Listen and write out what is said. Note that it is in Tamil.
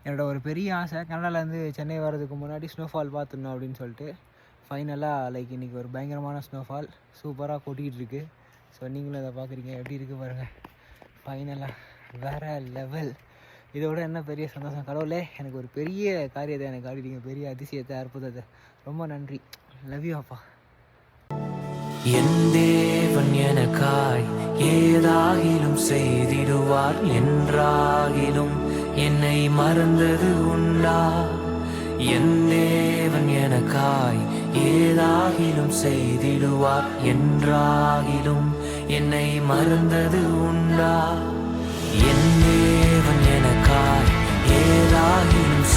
என்னோடய ஒரு பெரிய ஆசை கனடாலேருந்து சென்னை வர்றதுக்கு முன்னாடி ஸ்னோஃபால் பார்த்துடணும் அப்படின்னு சொல்லிட்டு ஃபைனலாக லைக் இன்றைக்கி ஒரு பயங்கரமான ஸ்னோஃபால் சூப்பராக கொட்டிகிட்டு இருக்கு. ஸோ நீங்களும் அதை பார்க்குறீங்க, எப்படி இருக்குது பாருங்கள். ஃபைனலாக வேறு லெவல். இதோட என்ன பெரிய சந்தோஷம், கடவுளே எனக்கு ஒரு பெரிய காரியத்தை எனக்கு ஆடிட்டீங்க, பெரிய அதிசயத்தை, அற்புதத்தை. ரொம்ப நன்றி. லவ் யூ அப்பா. என் தேவன் எனக்காய் ஏதாகிலும் செய்திடுவார், என்றாகிலும் என்னை மறந்தது உண்டா? என் தேவன் எனக்காய் ஏதாகிலும் செய்திடுவார், என்றாகிலும் என்னை மறந்தது உண்டா? என் தேவன் எனக்காய் ஏதாகிலும்